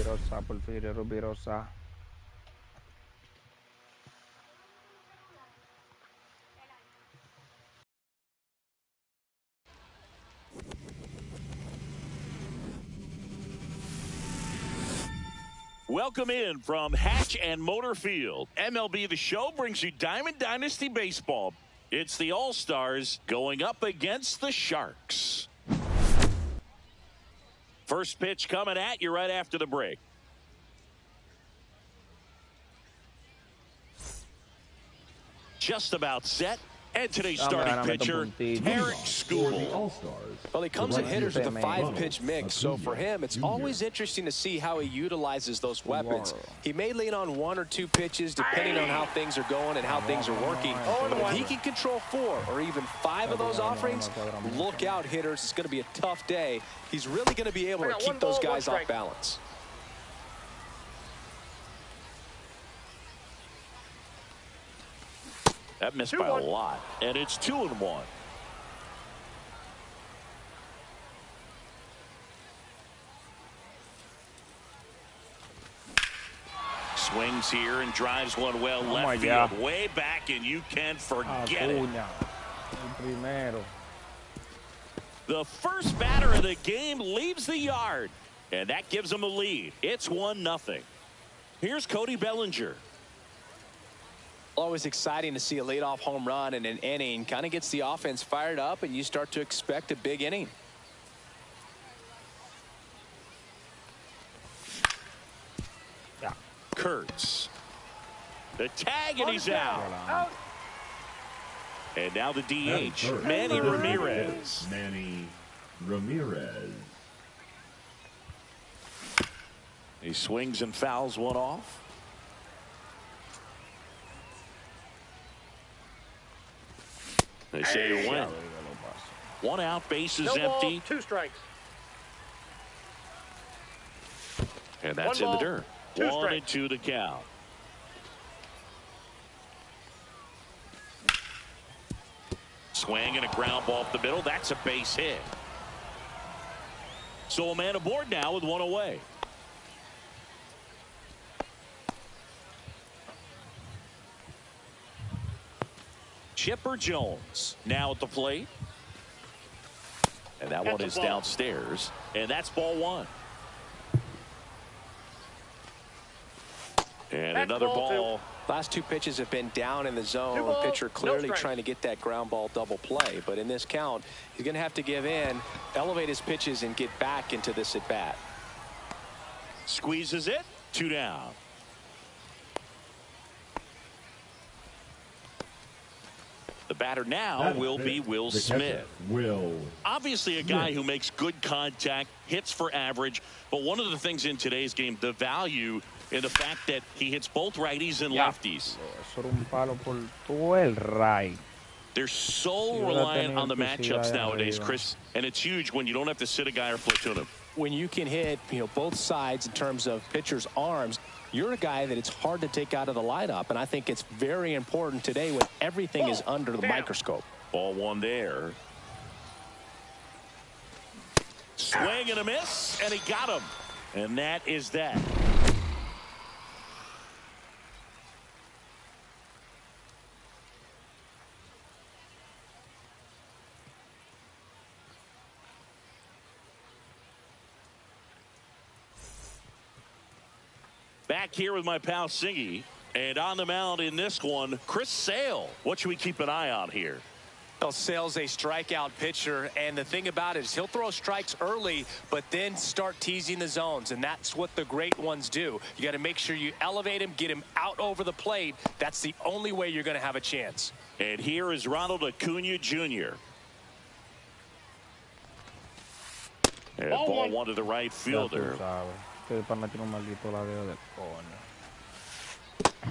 Rubirosa. Welcome in from Hatch and Motor Field. MLB The Show brings you Diamond Dynasty Baseball. It's the All-Stars going up against the Sharks. First pitch coming at you right after the break. Just about set. And today's starting pitcher, Eric Skubal. Well, he comes in hitters with a 5-pitch mix, so for him, it's always interesting to see how he utilizes those weapons. He may lean on 1 or 2 pitches, depending on how things are going and how things are working. But if he can control 4 or even 5 of those offerings, look out, hitters. It's going to be a tough day. He's really going to be able to keep those guys off balance. That missed by a lot, and it's 2-1. Swings here and drives one well left field, way back, and you can forget it. The first batter of the game leaves the yard, and that gives them a lead. It's 1-0. Here's Cody Bellinger. Always exciting to see a leadoff home run in an inning. Kind of gets the offense fired up, and you start to expect a big inning. Kurtz. The tag, and he's out. And now the DH, Manny Ramirez. He swings and fouls one off. They say you win. 1 out, bases empty. 2 strikes. And that's in the dirt. 1-2 to count. Swing and a ground ball up the middle. That's a base hit. So a man aboard now with 1 away. Chipper Jones now at the plate. And that one is downstairs. And that's ball 1. And another ball. Last 2 pitches have been down in the zone. Pitcher clearly trying to get that ground ball double play. But in this count, he's going to have to give in, elevate his pitches, and get back into this at bat. Squeezes it. 2 down. The batter now will be Will Smith. Obviously a guy who makes good contact, hits for average, but one of the things in today's game, the value in the fact that he hits both righties and lefties. They're so reliant on the matchups nowadays, Chris, and it's huge when you don't have to sit a guy or platoon him. When you can hit, both sides in terms of pitchers' arms, you're a guy that it's hard to take out of the lineup, and I think it's very important today when everything is under the microscope. Ball 1 there. Swing and a miss, and he got him. And that is that. Back here with my pal Singy, and on the mound in this one, Chris Sale. What should we keep an eye on here? Well, Sale's a strikeout pitcher, and the thing about it is he'll throw strikes early, but then start teasing the zones, and that's what the great ones do. You got to make sure you elevate him, get him out over the plate. That's the only way you're going to have a chance. And here is Ronald Acuna Jr. And ball 1 to the right fielder.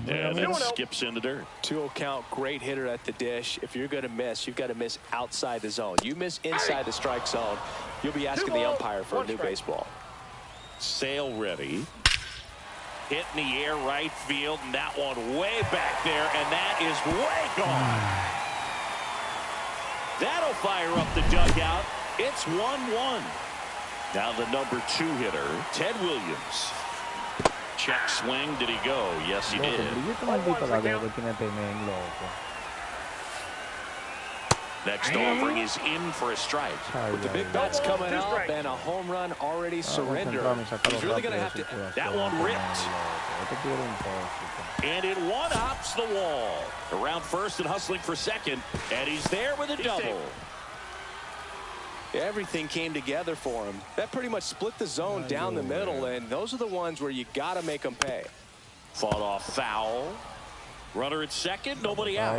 And it skips in the dirt. 2-0 count, great hitter at the dish. If you're going to miss, you've got to miss outside the zone. You miss inside the strike zone, you'll be asking the umpire for a new baseball. Sale ready. Hit in the air right field, and that one way back there, and that is way gone. That'll fire up the dugout. It's 1-1. Now the number 2 hitter, Ted Williams. Check swing. Did he go? Yes, he did. Next offering is in for a strike. With the big bats coming up and a home run already surrendered, he's really going to have to. That one ripped. And it one-hops the wall. Around first and hustling for second. And he's there with a double. Everything came together for him. That pretty much split the zone down the middle, and those are the ones where you got to make them pay. Fought off foul. Runner at second, nobody out.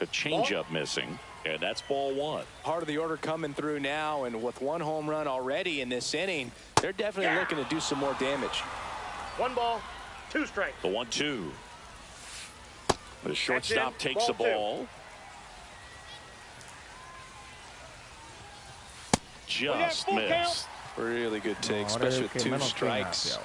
A changeup missing, and that's ball one. Part of the order coming through now, and with one home run already in this inning, they're definitely looking to do some more damage. 1 ball, 2 strikes. The 1-2. The shortstop takes the ball. Just missed. Really good take, especially with 2 strikes.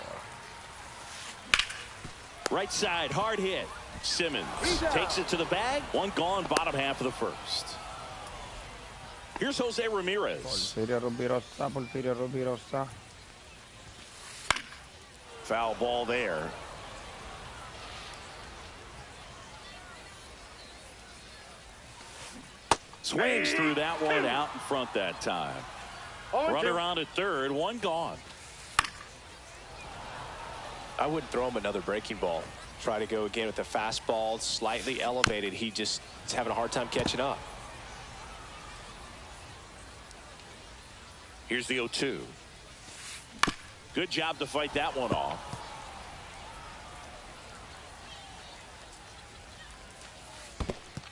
Right side, hard hit. Simmons takes it to the bag. One gone, bottom half of the first. Here's Jose Ramirez. Foul ball there. Swings through that one out in front that time. Runner on at third, one gone. I wouldn't throw him another breaking ball. Try to go again with the fastball, slightly elevated. He just is having a hard time catching up. Here's the 0-2. Good job to fight that one off.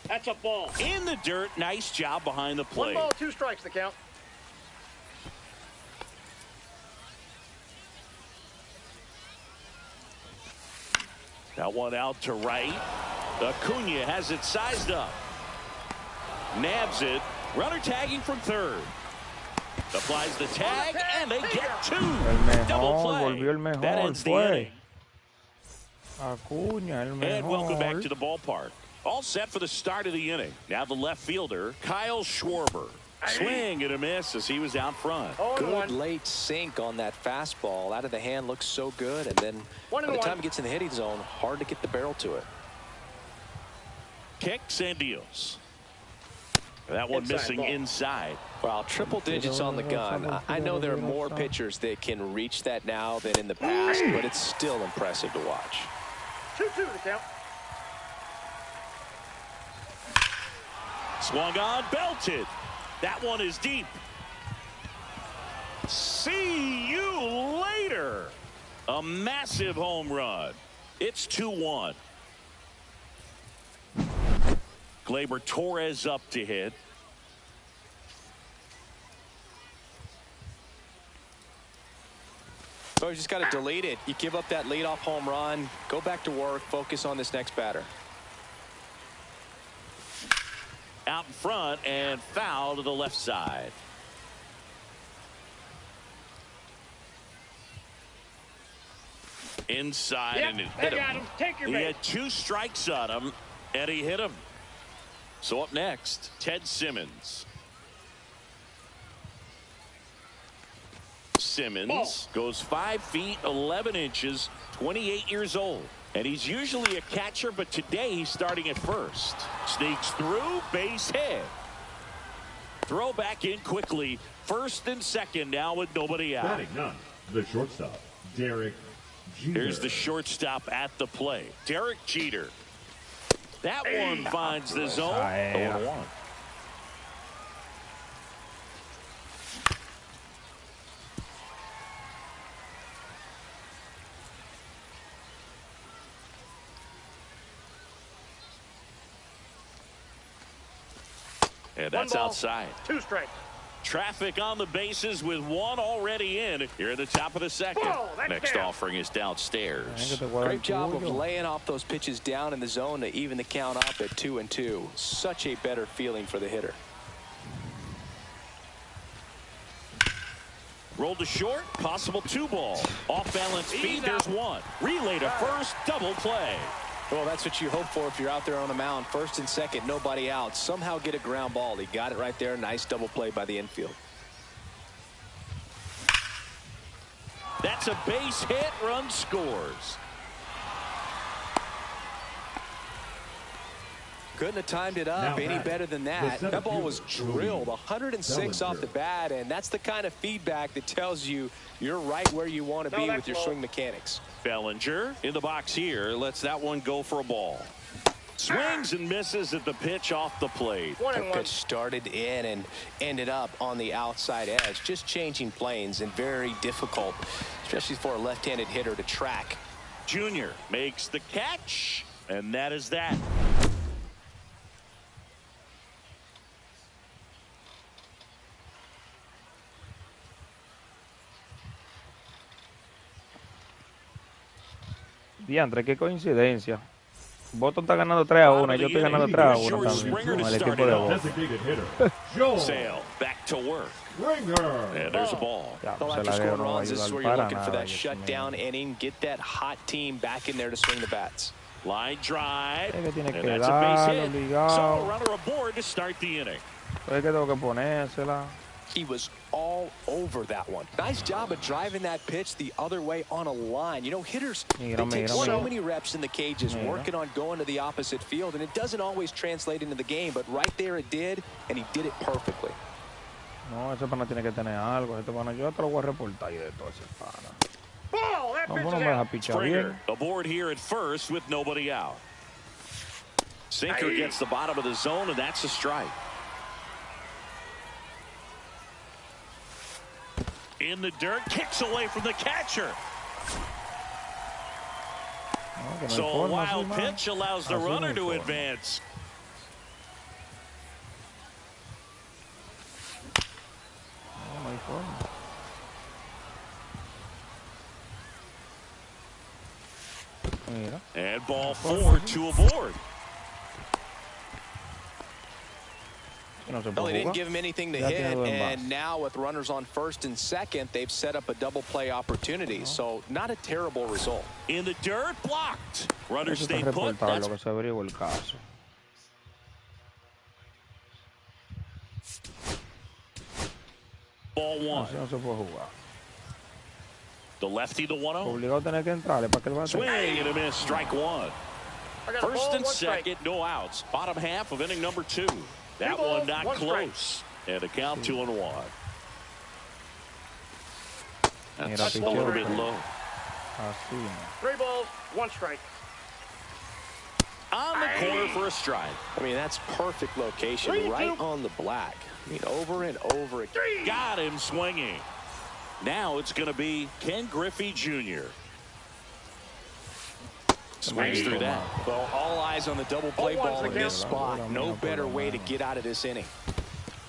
That's a ball. In the dirt, nice job behind the plate. 1 ball, 2 strikes the count. That one out to right. Acuna has it sized up. Nabs it. Runner tagging from third. Applies the tag, and they get 2. Double play. That ends the inning. And welcome back to the ballpark. All set for the start of the inning. Now the left fielder, Kyle Schwarber. Swing and a miss as he was out front. Good late sink on that fastball. Out of the hand, looks so good, and then by the time it gets in the hitting zone, hard to get the barrel to it. Kicks and deals. That one missing inside. Well, triple digits on the gun. I know there are more pitchers that can reach that now than in the past, but it's still impressive to watch. 2-2 the count. Swung on, belted. That one is deep. See you later. A massive home run. It's 2-1. Gleyber Torres up to hit. So you just got to delete it. You give up that leadoff home run. Go back to work. Focus on this next batter. Out in front and foul to the left side. Inside, and it hit him. He had 2 strikes on him, and he hit him. So up next, Ted Simmons. Simmons goes 5 feet 11 inches, 28 years old. And he's usually a catcher, but today he's starting at first. Sneaks through, base hit. Throw back in quickly. First and second now with nobody out. Batting ninth, the shortstop, Derek Jeter. Here's the shortstop at the plate, Derek Jeter. That one finds the zone. 0-1. And that's outside. 2 strikes. Traffic on the bases with 1 already in here at the top of the second. Next offering is downstairs. Great job of laying off those pitches down in the zone to even the count up at 2-2. Such a better feeling for the hitter. Rolled to short, possible 2-ball. Off balance speed, there's 1. Relay to first, double play. Well, that's what you hope for if you're out there on the mound. First and second, nobody out. Somehow get a ground ball. He got it right there. Nice double play by the infield. That's a base hit. Run scores. Couldn't have timed it up any better than that. That ball was drilled 106 off the bat, and that's the kind of feedback that tells you you're right where you want to be with your swing mechanics. Bellinger in the box here lets that one go for a ball. Swings and misses at the pitch off the plate. The pitch started in and ended up on the outside edge. Just changing planes and very difficult, especially for a left-handed hitter to track. Junior makes the catch, and that is that. Diantre, qué coincidencia. Boston está ganando 3-1 y yo estoy ganando 3-1 también con el equipo de Boston. Sale back to work. And there's a ball. Well, after scoring runs, this is where you're looking for that shutdown inning. Get that hot team back in there to swing the bats. Line drive. And that's a base hit. So a runner aboard to start the inning. Es que tengo que ponérsela. He was all over that one. Nice job of driving that pitch the other way on a line. You know, hitters, they take so many reps in the cages working on going to the opposite field, and it doesn't always translate into the game, but right there it did, and he did it perfectly. No, ese pana tiene que tener algo. Este pana, yo te lo voy a reportar y de todo ese pana. No, no me deja pichar bien. Aboard here at first with nobody out. Sinker gets the bottom of the zone, and that's a strike. In the dirt, kicks away from the catcher. So a wild pitch allows the runner to advance. And ball 4, 2 aboard. Well, they didn't give him anything to hit, and now with runners on first and second, they've set up a double play opportunity. So not a terrible result. In the dirt, blocked. Runners stay put. Ball 1. The lefty, the 1-0. Swing and a miss, strike 1. First and second, no outs. Bottom half of inning number 2. That one not close. And a count 2-1. That's a little bit low. 3 balls, 1 strike. On the corner for a strike. I mean, that's perfect location, right on the black. I mean, over and over again. Got him swinging. Now it's going to be Ken Griffey Jr. Swings through that. Well, all eyes on the double play ball in this spot. No better way to get out of this inning.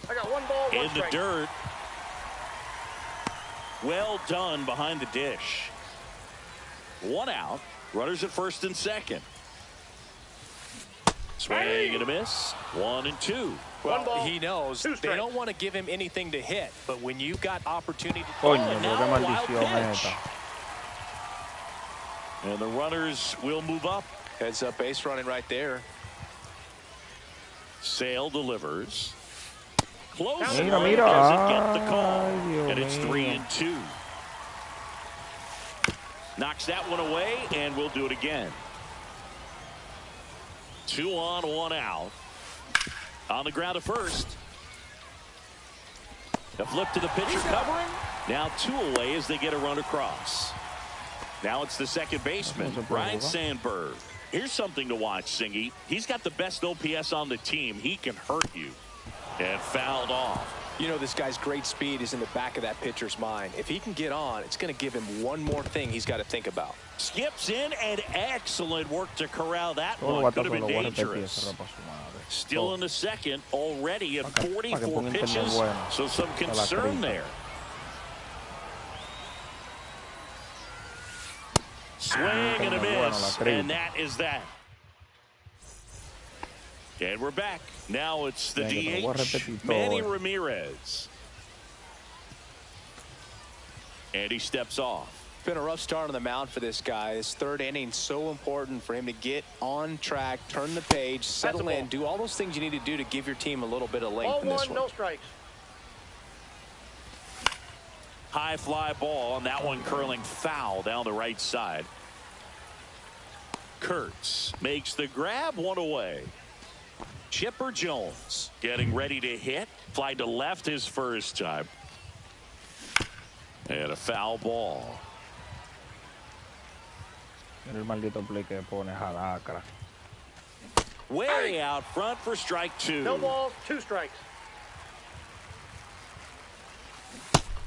I got 1 ball, 1 in strike. The dirt. Well done behind the dish. 1 out. Runners at first and second. Swing and a miss. 1 and 2. Well, he knows they don't want to give him anything to hit, but when you've got opportunity to and the runners will move up. Heads up base running right there. Sale delivers. Close. Doesn't get the call. And it's 3 and 2. Knocks that one away, and we'll do it again. 2 on, 1 out. On the ground at first. The flip to the pitcher covering. Now 2 away as they get a run across. Now it's the second baseman, Brian Sandberg. Here's something to watch, Singy. He's got the best OPS on the team. He can hurt you. And fouled off. You know, this guy's great speed is in the back of that pitcher's mind. If he can get on, it's going to give him one more thing he's got to think about. Skips in, and excellent work to corral that one. Could have been dangerous. Still in the second, already at 44 pitches, so some concern there. Swing and a miss, and that is that. And we're back. Now it's the DH, Manny Ramirez. And he steps off. Been a rough start on the mound for this guy. This third inning, so important for him to get on track, turn the page, settle in, do all those things you need to do to give your team a little bit of length in this one. No strikes. High fly ball, and that one curling foul down the right side. Kurtz makes the grab, one away. Chipper Jones getting ready to hit. Fly to left his first time. And a foul ball. El maldito play que pone Jalacra. Way out front for strike two. No balls, 2 strikes.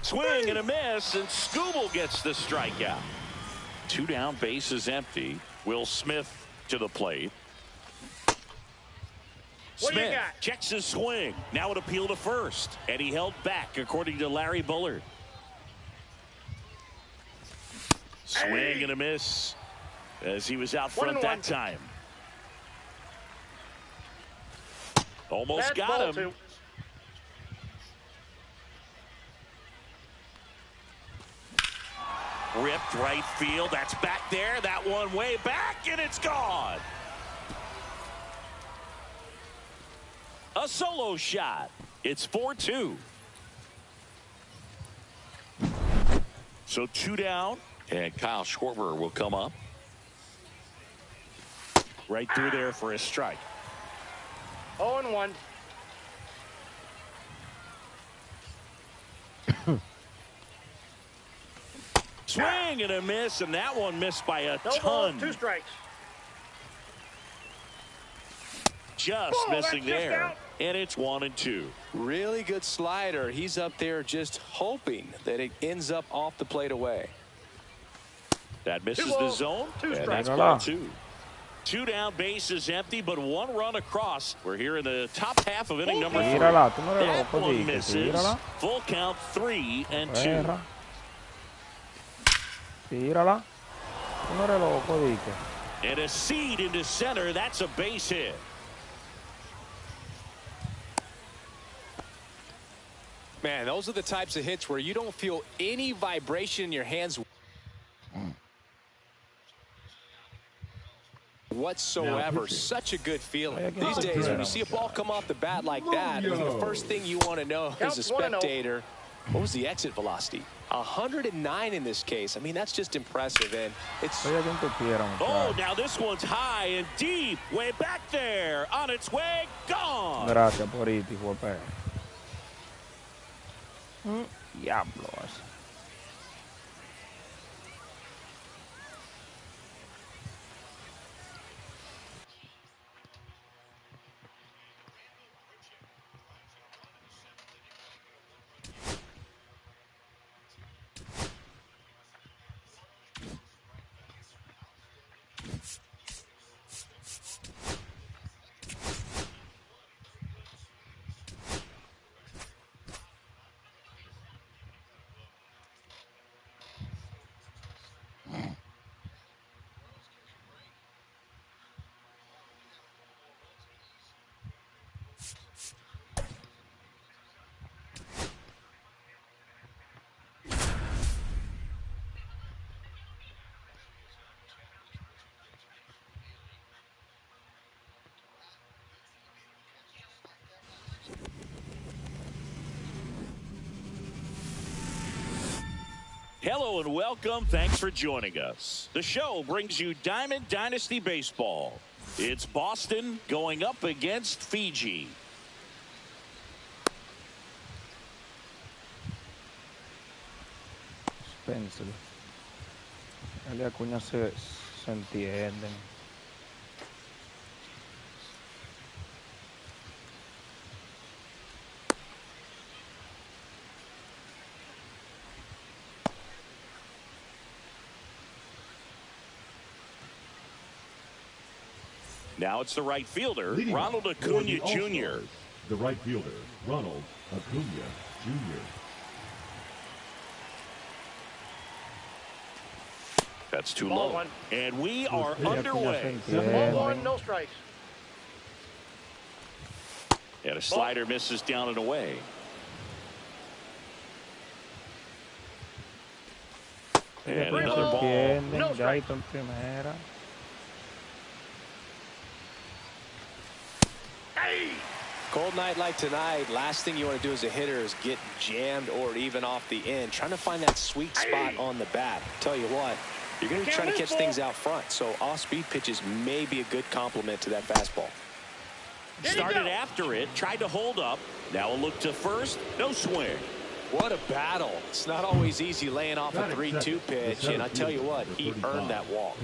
Swing and a miss, and Skubal gets the strikeout. 2 down, bases empty. Will Smith to the plate. What do you Smith got? checks his swing. Now an appeal to first, and he held back, according to Larry Bullard. Swing and a miss, as he was out front that time. Almost got him. Ripped right field. That's back there. That one way back, and it's gone. A solo shot. It's 4-2. So 2 down, and Kyle Schwarber will come up. Right through there for a strike. 0-1. Swing and a miss, and that one missed by a No ton. balls, 2 strikes. Just missing there, and it's 1-2. Really good slider. He's up there just hoping that it ends up off the plate away. That misses the balls, zone, 2 and strikes. that's ball 2. 2 down, bases empty, but 1 run across. We're here in the top half of inning number 3. Tírala, tú no eres That loco, one Dique, misses. tírala. Full count, 3-2. Perra. Tírala. Tú no eres loco, Dique. And a seed into center. That's a base hit. Man, those are the types of hits where you don't feel any vibration in your hands whatsoever. Such a good feeling. These days, when you see a ball come off the bat like that, the first thing you want to know as a spectator, what was the exit velocity? 109 in this case. I mean, that's just impressive. And it's... Oh, now this one's high and deep. Way back there. On its way. Gone. Gracias por ir, hijo de perra. Diablos. Hello and welcome. Thanks for joining us. The show brings you Diamond Dynasty Baseball. It's Boston going up against Fiji. Spencer. Él y Acuña se entienden. Now it's the right fielder, Leading Ronald off for Acuña the Jr. The right fielder, Ronald Acuña Jr. That's too Ball low. 1. And we are underway. Ball 1, no strikes. And a slider misses down and away. And another ball. No strike. Ya en primera. Cold night like tonight, last thing you want to do as a hitter is get jammed or even off the end. Trying to find that sweet spot on the bat. Tell you what, you're going to be trying to catch things out front, so off-speed pitches may be a good complement to that fastball. Started after it, tried to hold up. Now a look to first, no swing. What a battle. It's not always easy laying off a 3-2 pitch, and I tell you what, he earned that walk.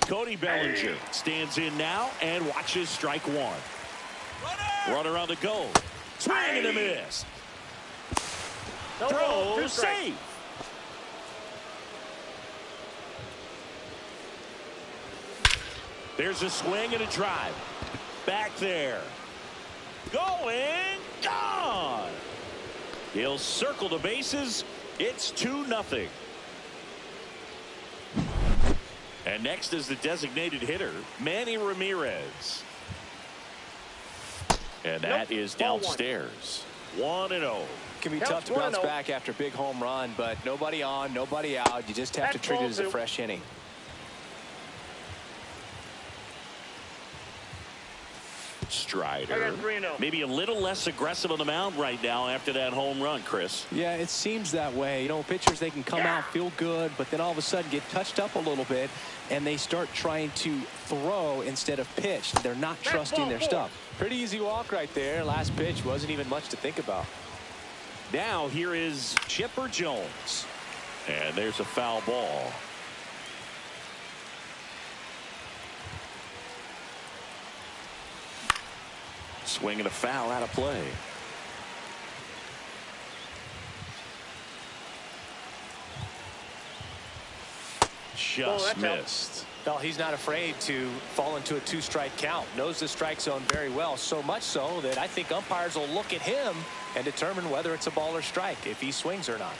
Cody Bellinger stands in now and watches strike one. Runner on the go. Swing and a miss. Throw safe. There's a swing and a drive. Back there. Going. Gone. He'll circle the bases. It's 2-0. And next is the designated hitter, Manny Ramirez. And that is downstairs. 1-0. Can be tough to bounce back after a big home run, but nobody on, nobody out. You just have to treat it as a fresh inning. Strider. Maybe a little less aggressive on the mound right now after that home run, Chris. Yeah, it seems that way. You know, pitchers, they can come out, feel good, but then all of a sudden get touched up a little bit, and they start trying to throw instead of pitch. They're not trusting their stuff. Pretty easy walk right there. Last pitch wasn't even much to think about. Now here is Chipper Jones. And there's a foul ball. Swing and a foul out of play. Just missed. Well, he's not afraid to fall into a 2-strike count. Knows the strike zone very well, so much so that I think umpires will look at him and determine whether it's a ball or strike, if he swings or not.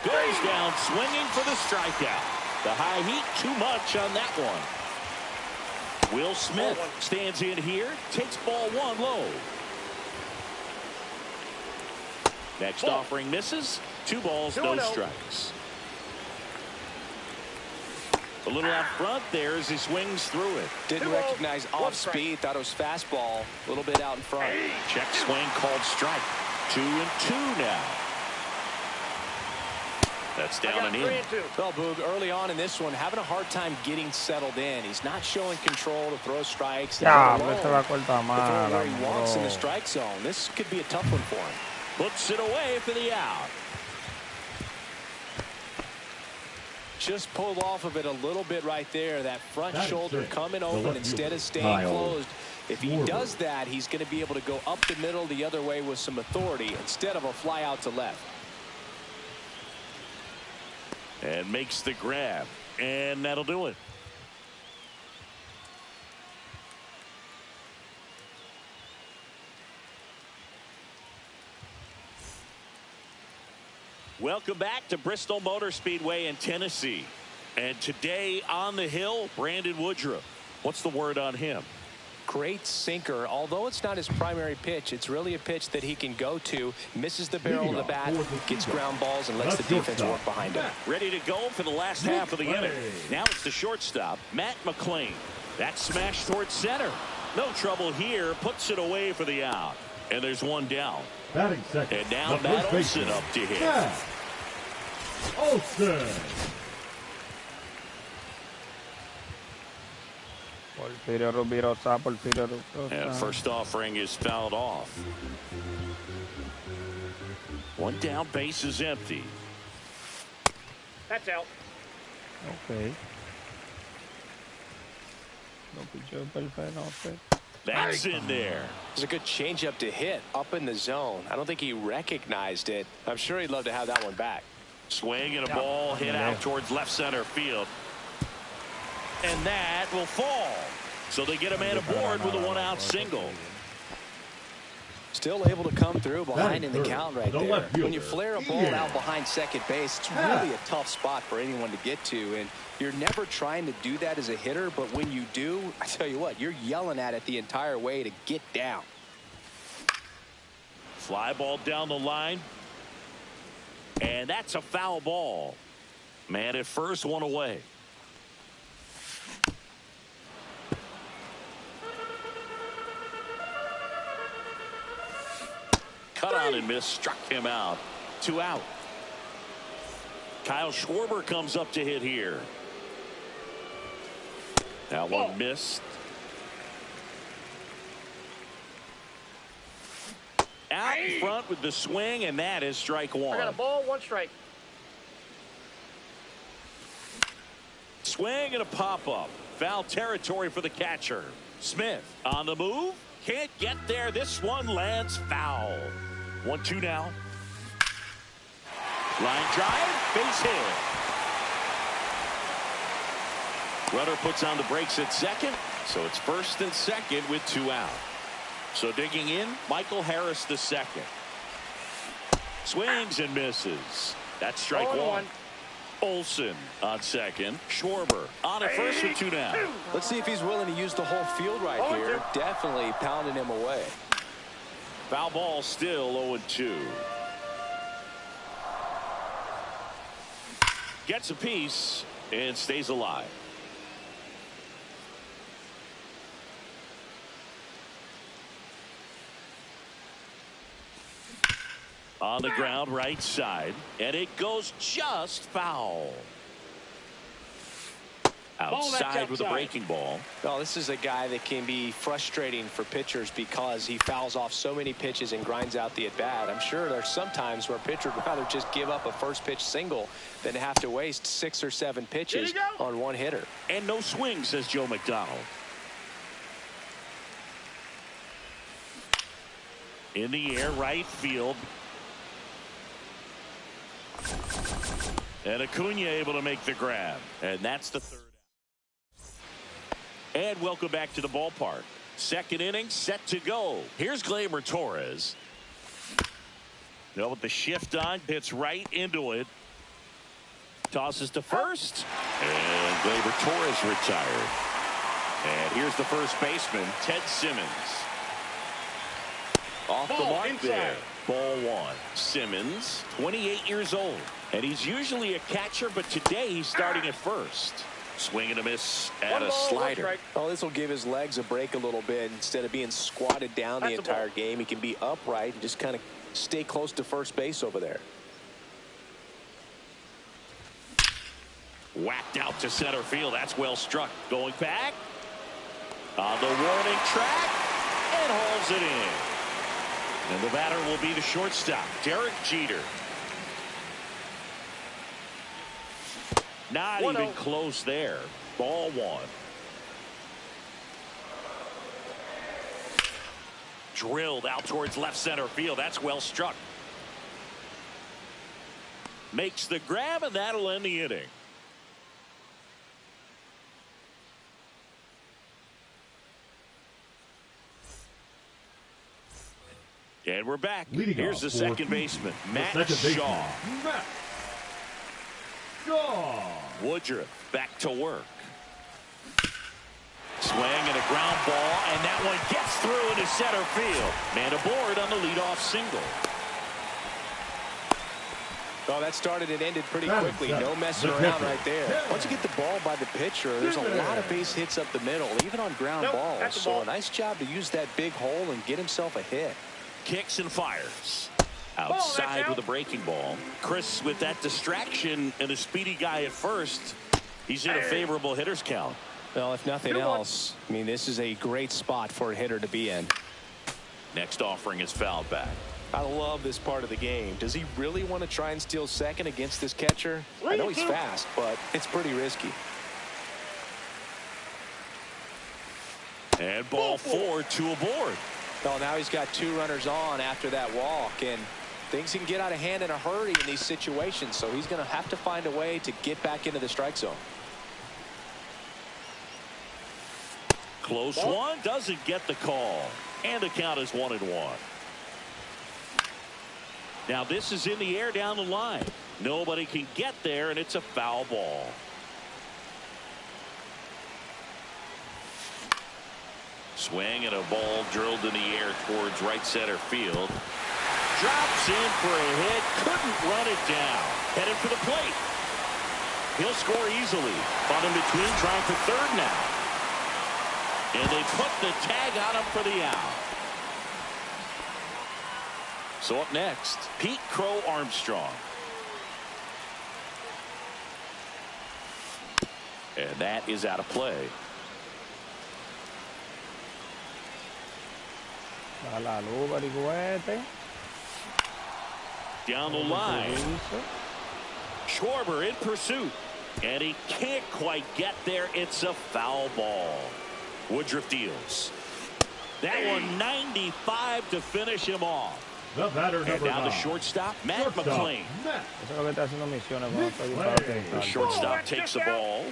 Goes down swinging for the strikeout. The high heat, too much on that one. Will Smith stands in here, takes ball one low. Next offering misses. 2 balls, no strikes. A little out front there as he swings through it. Didn't recognize off speed, thought it was fastball. A little bit out in front. Check swing called strike. 2-2 now. That's down and in. Well, Boog, early on in this one, having a hard time getting settled in. He's not showing control to throw strikes. Where he wants in the strike zone. This could be a tough one for him. Puts it away for the out. Just pulled off of it a little bit right there. That front shoulder coming open instead of staying closed. If he does that, he's going to be able to go up the middle the other way with some authority instead of a fly out to left. And makes the grab. And that'll do it. Welcome back to Bristol Motor Speedway in Tennessee. And today on the hill, Brandon Woodruff. What's the word on him? Great sinker. Although it's not his primary pitch, it's really a pitch that he can go to. Misses the barrel of the bat, gets ground balls, and lets the defense work behind him. Ready to go for the last half of the inning. Now it's the shortstop, Matt McClain. That smash towards center. No trouble here. Puts it away for the out. And there's one down. And now Matt Olson up to hit. And first offering is fouled off. One down, base is empty. That's out. Okay. That's in there. It's a good changeup to hit up in the zone. I don't think he recognized it. I'm sure he'd love to have that one back. Swing and a ball hit out towards left center field. And that will fall. So they get a man aboard with a 1-out single. Still able to come through behind in the count right there. When you flare a ball out behind second base, it's really a tough spot for anyone to get to. And you're never trying to do that as a hitter, but when you do, I tell you what, you're yelling at it the entire way to get down. Fly ball down the line. And that's a foul ball. Man at first, one away. cut on and miss, struck him out. 2 out. Kyle Schwarber comes up to hit here. That one missed. Out in front with the swing, and that is strike 1. I got a ball, 1 strike. Swing and a pop-up. Foul territory for the catcher. Smith on the move. Can't get there. This one lands foul. 1-2 now. Line drive. Base hit. Runner puts on the brakes at second. So it's first and second with 2 out. So digging in, Michael Harris the second. Swings and misses. That's strike 1. Olsen on second. Schwarber on at first with 2 down. Let's see if he's willing to use the whole field right here. Definitely pounding him away. Foul ball still 0-2. Gets a piece and stays alive. On the ground right side, and it goes just foul. Outside with a breaking ball. Well, this is a guy that can be frustrating for pitchers because he fouls off so many pitches and grinds out the at-bat. I'm sure there's some times where a pitcher would rather just give up a first pitch single than have to waste 6 or 7 pitches on one hitter. And no swing, says Joe McDonald. In the air, right field. And Acuna able to make the grab. And that's the 3rd out. And welcome back to the ballpark. Second inning set to go. Here's Gleyber Torres. With the shift on, hits right into it. Tosses to first. And Gleyber Torres retired. And here's the first baseman, Ted Simmons. Off the mark there. Ball 1. Simmons, 28 years old. And he's usually a catcher, but today he's starting at first. Swing and a miss at a slider. Oh, this will give his legs a break a little bit. Instead of being squatted down the entire game, he can be upright and just kind of stay close to first base over there. Whacked out to center field. That's well struck. Going back on the warning track and hauls it in. And the batter will be the shortstop, Derek Jeter. Not even close there. Ball 1. Drilled out towards left center field. That's well struck. Makes the grab, and that'll end the inning. And we're back. Here's the second baseman, Matt Shaw. Woodruff back to work. Swing and a ground ball, and that one gets through into center field. Man aboard on the leadoff single. Well, that started and ended pretty quickly. No messing around right there. Once you get the ball by the pitcher, there's a lot of base hits up the middle, even on ground balls. So a nice job to use that big hole and get himself a hit. Kicks and fires. Outside with a breaking ball. Chris, with that distraction and a speedy guy at first, he's in a favorable hitter's count. Well, if nothing else, I mean, this is a great spot for a hitter to be in. Next offering is fouled back. I love this part of the game. Does he really want to try and steal second against this catcher? I know he's fast, but it's pretty risky. And ball 4, 2 aboard. Well, now he's got 2 runners on after that walk, and things can get out of hand in a hurry in these situations, so he's going to have to find a way to get back into the strike zone. Close one, doesn't get the call, and the count is 1-1. Now this is in the air down the line. Nobody can get there, and it's a foul ball. Swing and a ball drilled in the air towards right center field. Drops in for a hit. Couldn't run it down. Headed for the plate. He'll score easily. Fought in between, trying for third now. And they put the tag on him for the out. So up next, Pete Crow Armstrong. And that is out of play. Down the line. Schwarber in pursuit. And he can't quite get there. It's a foul ball. Woodruff deals. That one 95 to finish him off. The batter, and down the shortstop, Matt McClain. The shortstop takes the ball.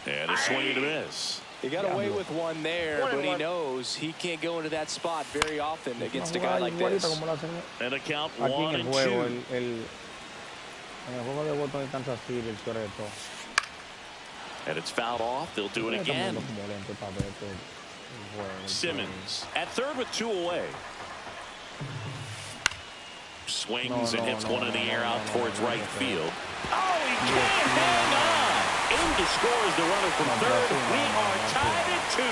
And a swing and a miss. He got away with one there, but he knows he can't go into that spot very often against a guy like this. And a count 1-2. And it's fouled off. They'll do it again. Simmons at third with 2 away. Swings and hits one in the air out towards right field. Oh, he can't hang on. In to score is the runner from third. We are tied at 2.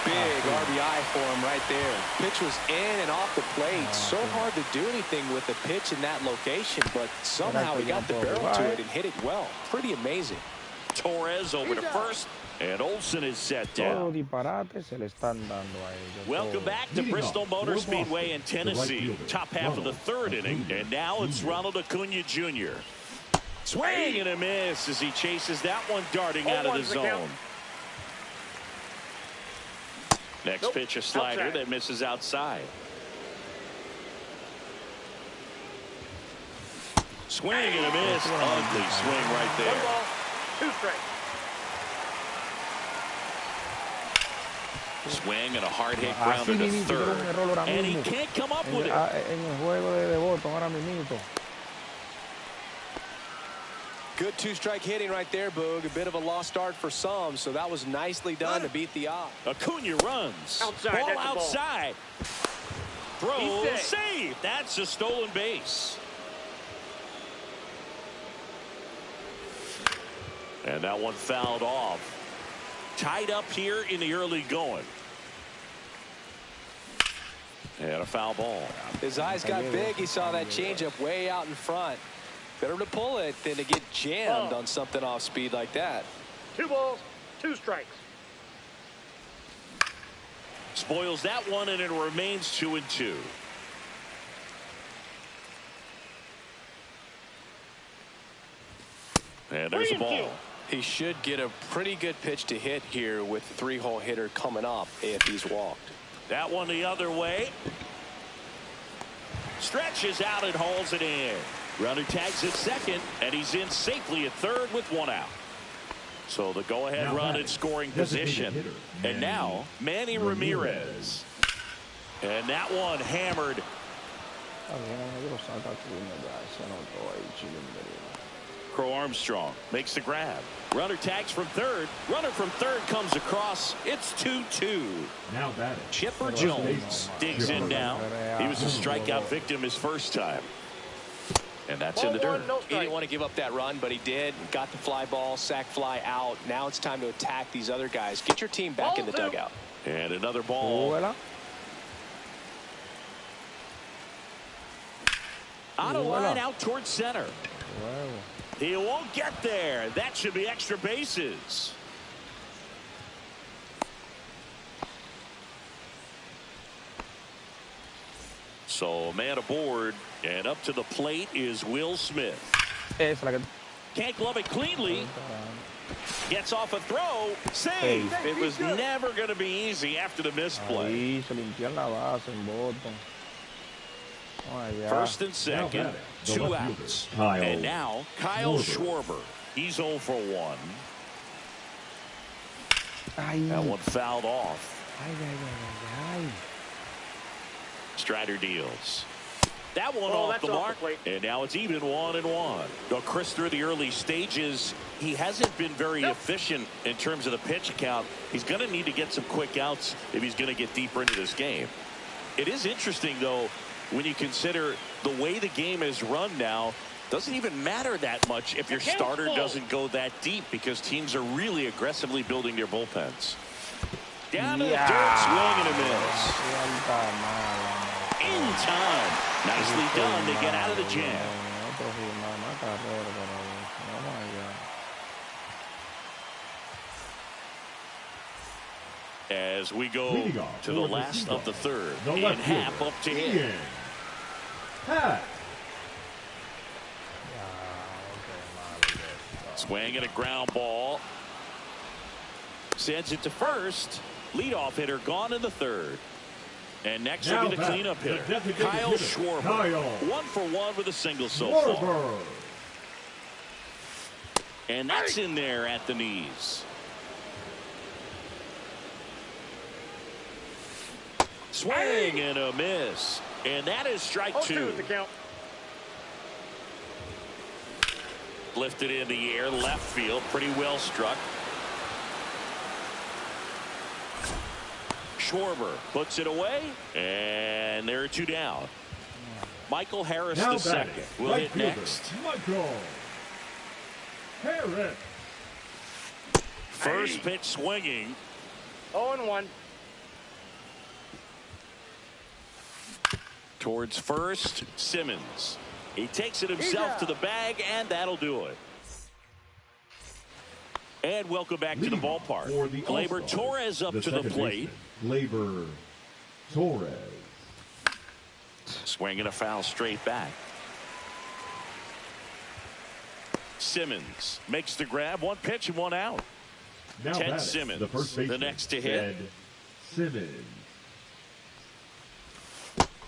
Big RBI for him right there. Pitch was in and off the plate. So hard to do anything with the pitch in that location, but somehow he got the barrel to it and hit it well. Pretty amazing. Torres over to first, and Olsen is set down. Welcome back to Bristol Motor Speedway in Tennessee. Top half of the 3rd inning, and now it's Ronald Acuna Jr. Swing and a miss as he chases that one darting out of the zone. Next pitch, a slider that misses outside. Swing and a miss. Ugly swing right there. 1 ball, 2 strikes. Swing and a hard hit grounder to third. And he can't come up with it. Good 2-strike hitting right there, Boog. A bit of a lost start for some, so that was nicely done to beat the odds. Acuna runs. Outside, ball outside. Throw, save. That's a stolen base. And that one fouled off. Tied up here in the early going. And a foul ball. His eyes got big. He saw that changeup way out in front. Better to pull it than to get jammed on something off speed like that. 2 balls, 2 strikes. Spoils that one, and it remains 2-2. And there's a ball. He should get a pretty good pitch to hit here with the 3-hole hitter coming up if he's walked. That one the other way. Stretches out and hauls it in. Runner tags at second, and he's in safely at third with 1 out. So the go-ahead run in scoring position. And now, Manny Ramirez. And that one hammered. Crow Armstrong makes the grab. Runner tags from third. Runner from third comes across. It's 2-2. Now batting, Chipper Jones digs in now. He was a strikeout victim his first time. And that's in the dirt. He didn't want to give up that run, but he did. Got the fly ball, sac fly out. Now it's time to attack these other guys. Get your team back in the dugout. And another ball. Out of line, out towards center. He won't get there. That should be extra bases. So a man aboard, and up to the plate is Will Smith. Can't glove it cleanly. Gets off a throw. Save. It was never going to be easy after the misplay. First and second, 2 outs. And now Kyle Schwarber. He's 0 for 1. That one fouled off. Strider deals. That one off the mark, and now it's even 1-1. Now, Chris, through the early stages, he hasn't been very efficient in terms of the pitch count. He's going to need to get some quick outs if he's going to get deeper into this game. It is interesting, though, when you consider the way the game is run now. Doesn't even matter that much if your starter doesn't go that deep, because teams are really aggressively building their bullpens. Down to the dirt, swing and a miss. In time. Nicely done to get out of the jam. As we go to the last of the third, and Happ up to hit. Swing and a ground ball. Sends it to first. Leadoff hitter gone in the third. And next will be the cleanup hitter, Kyle Schwarber. 1 for 1 with a single so far. And that's in there at the knees. Swing and a miss. And that is strike 2. Lifted in the air, left field, pretty well struck. Schwarber puts it away, and there are 2 down. Michael Harris the second will hit next. Michael Harris. First pitch swinging. 0-1. Towards first, Simmons. He takes it himself to the bag, and that'll do it. And welcome back to the ballpark. Gleyber Torres up to the plate. Gleyber Torres. Swinging a foul straight back. Simmons makes the grab. 1 pitch and 1 out. Now Ted Simmons, the first baseman, the next to hit. Ted Simmons.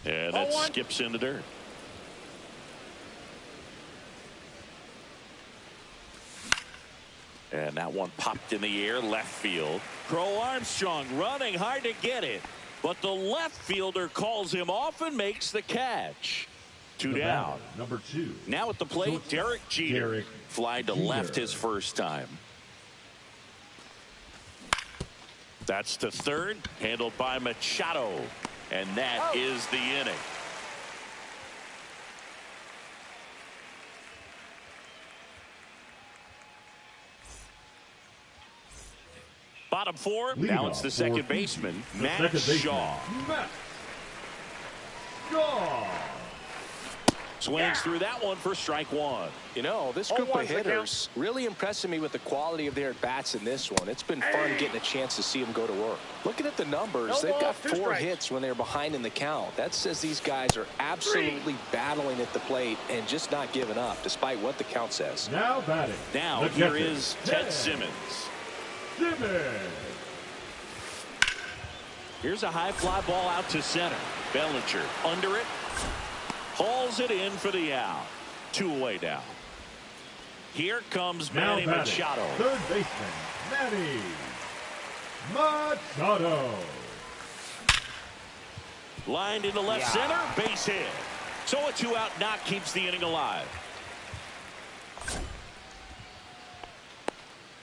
And that skips in the dirt. And that one popped in the air, left field. Crow Armstrong running hard to get it. But the left fielder calls him off and makes the catch. 2 down. Number 2. Now at the plate, Derek Jeter. Fly to left his first time. That's to third, handled by Machado. And that is the inning. Bottom 4, now it's the second baseman, Matt Shaw. Matt Shaw. Swings through that one for strike 1. You know, this group of hitters really impressing me with the quality of their at-bats in this one. It's been fun getting a chance to see them go to work. Looking at the numbers, they've got 4 hits when they're behind in the count. That says these guys are absolutely battling at the plate and just not giving up, despite what the count says. Now batting. Now here is Ted Simmons. Here's a high fly ball out to center. Bellinger under it. Hauls it in for the out. 2 away now. Here comes Manny Machado. Third baseman, Manny Machado. Lined into left center. Base hit. So a 2-out knock keeps the inning alive.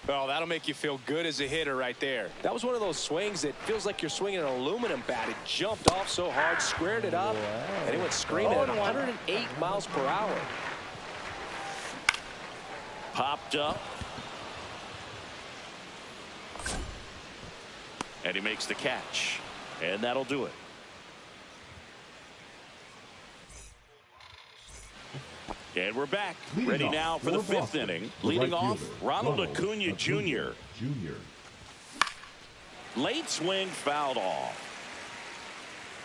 Well, that'll make you feel good as a hitter right there. That was one of those swings that feels like you're swinging an aluminum bat. It jumped off so hard, squared it up, and it went screaming at 108 miles per hour. Popped up. And he makes the catch. And that'll do it. And we're back. Ready now for the 5th inning. Leading off, Ronald Acuna Jr. Late swing fouled off.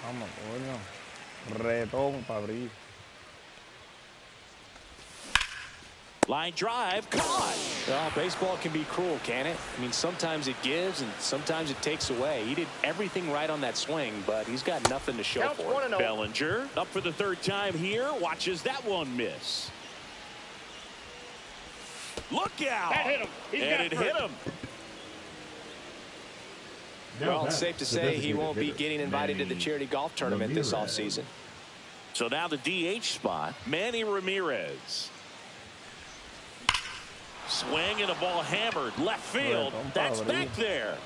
Vamos, coño. Retón para abrir. Line drive, caught. Well, baseball can be cruel, can it? I mean, sometimes it gives and sometimes it takes away. He did everything right on that swing, but he's got nothing to show for it. Bellinger up for the 3rd time here. Watches that one miss. Look out. That hit him. And it hit him. Well, it's safe to say he won't be getting invited to the charity golf tournament this offseason. So now the DH spot, Manny Ramirez. Swing and a ball hammered left field. That's back there.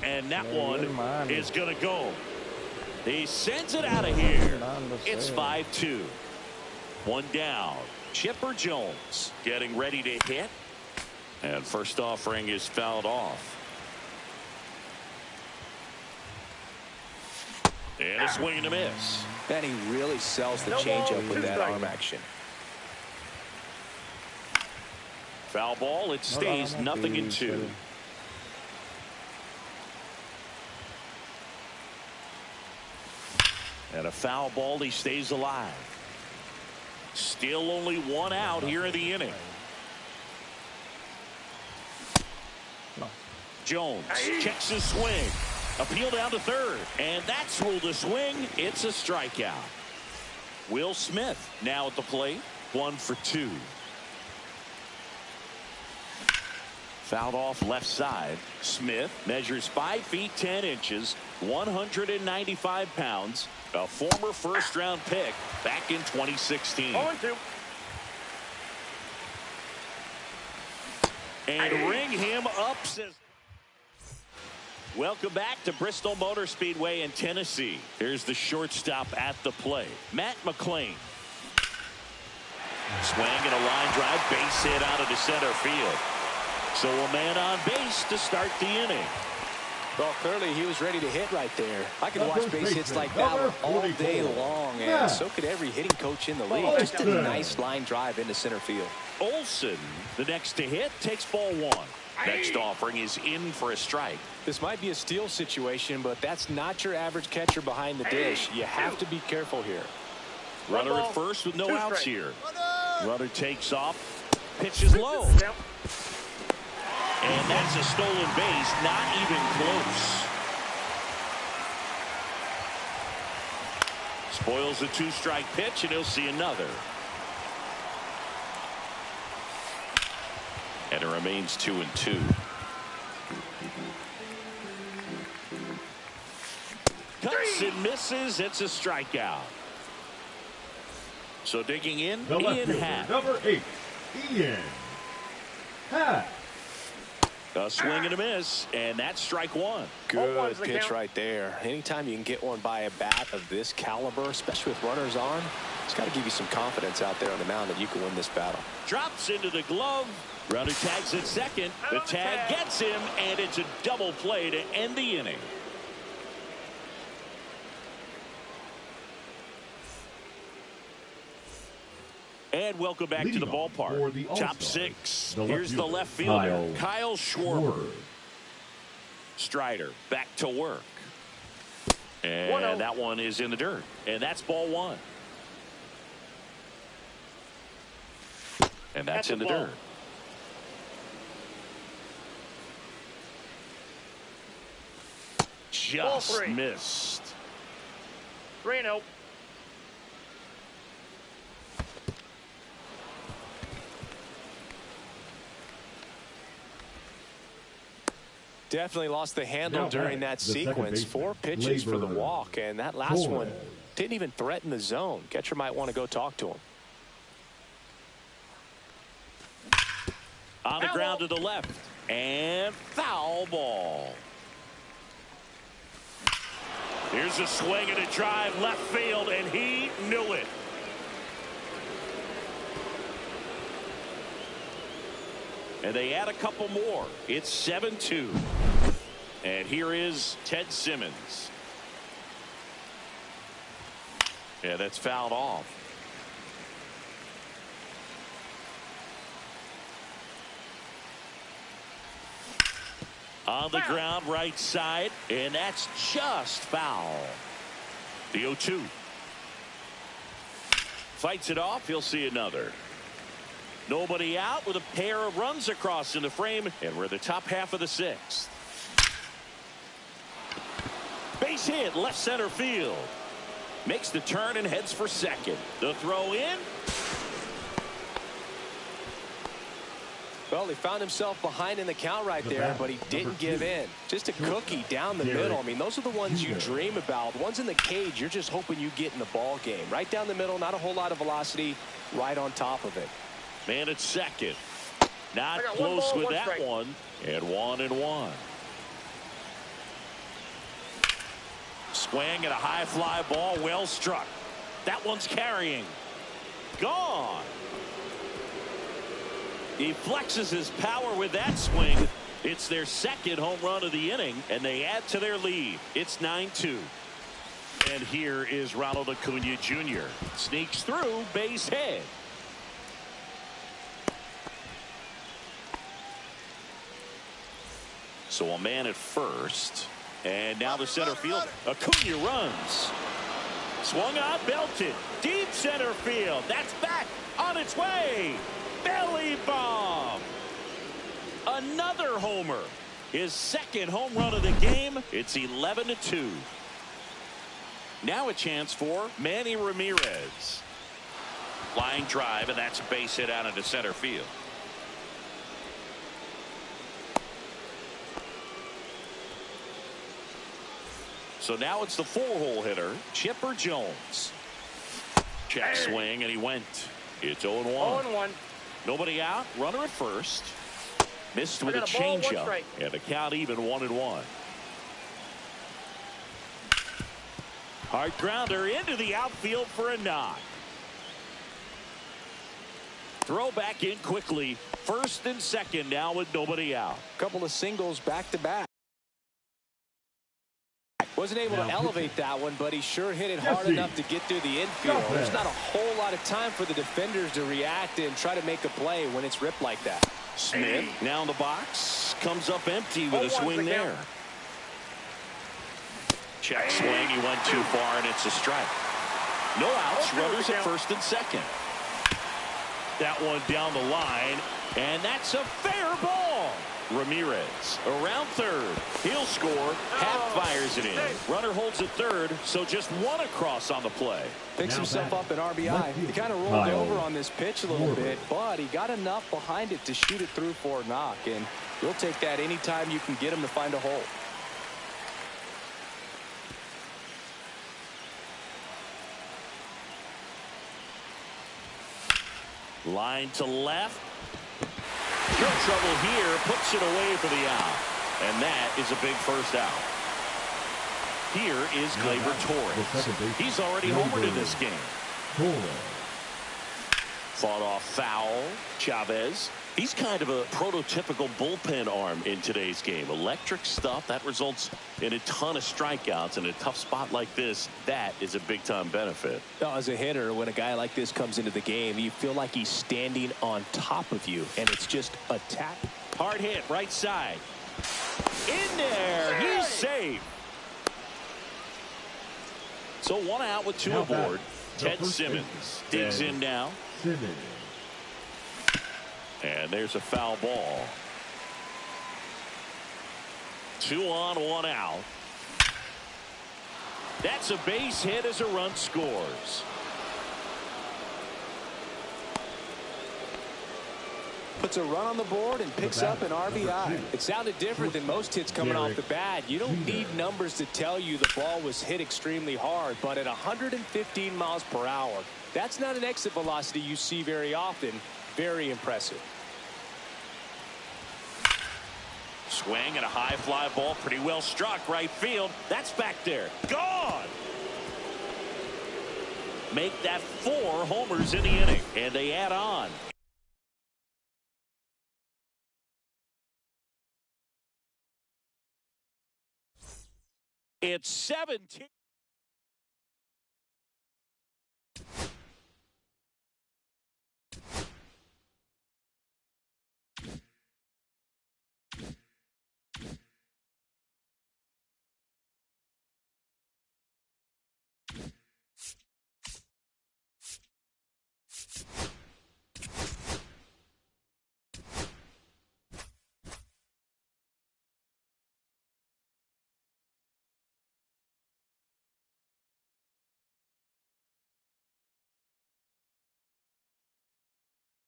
And that one is going to go. He sends it out of here. It's 5-2. 1 down. Chipper Jones getting ready to hit. And first offering is fouled off. And a swing and a miss. And he really sells the changeup with that arm action. Foul ball. It stays 0-2. And a foul ball. He stays alive. Still only one out here in the inning. Jones checks his swing. Appeal down to third. And that's ruled a swing. It's a strikeout. Will Smith now at the plate. 1 for 2. Fouled off left side. Smith measures 5 feet 10 inches, 195 pounds, a former first-round pick back in 2016. 0-2. And ring him up. Welcome back to Bristol Motor Speedway in Tennessee. Here's the shortstop at the plate, Matt McClain. Swing and a line drive, base hit out of the center field. So a man on base to start the inning. Well, clearly he was ready to hit right there. I could watch base hits like that one all day long, and so could every hitting coach in the league. Just a nice line drive into center field. Olsen, the next to hit, takes ball 1. Next offering is in for a strike. This might be a steal situation, but that's not your average catcher behind the dish. You have to be careful here. Runner at first with no outs here. Runner takes off, pitches low. And that's a stolen base, not even close. Spoils the 2-strike pitch, and he'll see another. And it remains 2-2. Cuts and misses. It's a strikeout. So digging in, Ian Happ. Number 8, Ian Happ. A swing and a miss, and that's strike 1. Good pitch right there. Anytime you can get one by a bat of this caliber, especially with runners on, it's got to give you some confidence out there on the mound that you can win this battle. Drops into the glove. Runner tags at second. The tag gets him, and it's a double play to end the inning. And welcome back to the ballpark. Top 6. Here's the left fielder, Kyle Schwarber. Strider back to work. And that one is in the dirt. And that's ball 1. And that's in the dirt. Just missed. 3-0. Definitely lost the handle during that sequence. 4 pitches for the walk, and that last one didn't even threaten the zone. Catcher might want to go talk to him. On the ground to the left, and foul ball. Here's a swing and a drive left field, and he knew it. And they add a couple more. It's 7-2. And here is Ted Simmons. Yeah, that's fouled off. On the ground, right side, and that's just foul. The 0-2. Fights it off. He'll see another. Nobody out with a pair of runs across in the frame, and we're the top half of the 6th. Base hit, left center field. Makes the turn and heads for second. The throw in. Well, he found himself behind in the count right there, but he didn't give in. Just a cookie down the middle. I mean, those are the ones you dream about. The ones in the cage, you're just hoping you get in the ball game. Right down the middle, not a whole lot of velocity, right on top of it. Man at second. Not close with that one. And 1-1. Swing and a high fly ball, well struck. That one's carrying. Gone. He flexes his power with that swing. It's their second home run of the inning, and they add to their lead. It's 9-2. And here is Ronald Acuna Jr. Sneaks through, base hit. So a man at first. And now the center field. Acuna runs. Swung on, belted. Deep center field. That's back on its way. Belly bomb. Another homer. His second home run of the game. It's 11-2. Now a chance for Manny Ramirez. Flying drive, and that's a base hit out into center field. So now it's the 4-hole hitter, Chipper Jones. Check swing, and he went. It's 0-1. 0-1. Nobody out. Runner at first. Missed with a changeup. And the count even 1-1. Hard grounder into the outfield for a knock. Throw back in quickly. First and second now with nobody out. Couple of singles back to back. Wasn't able to elevate that one, but he sure hit it hard enough to get through the infield. There's not a whole lot of time for the defenders to react and try to make a play when it's ripped like that. Smith now in the box. Comes up empty with a swing there. Check swing. He went too far, and it's a strike. No outs. Runners at first and second. That one down the line, and that's a fair ball. Ramirez around third. He'll score. Half fires it in. Runner holds at third, so just one across on the play. Picks himself up an RBI. He kind of rolled over on this pitch a little bit, but he got enough behind it to shoot it through for a knock, and you'll take that anytime you can get him to find a hole. Line to left. No trouble here. Puts it away for the out. And that is a big first out. Here is Gleyber Torres. He's already homered in this game. Fought off foul. Chavez. He's kind of a prototypical bullpen arm in today's game. Electric stuff that results in a ton of strikeouts in a tough spot like this. That is a big time benefit. As a hitter, when a guy like this comes into the game, you feel like he's standing on top of you, and it's just attack. Hard hit right side. In there. He's safe. So one out with two aboard. Ted Simmons digs in now. And there's a foul ball. 2 on, 1 out. That's a base hit as a run scores. Puts a run on the board and picks up an RBI. It sounded different than most hits coming off the bat. You don't need numbers to tell you the ball was hit extremely hard, but at 115 miles per hour, that's not an exit velocity you see very often. Very impressive. Swing and a high fly ball, pretty well struck right field. That's back there. Gone. Make that 4 homers in the inning, and they add on. It's 17.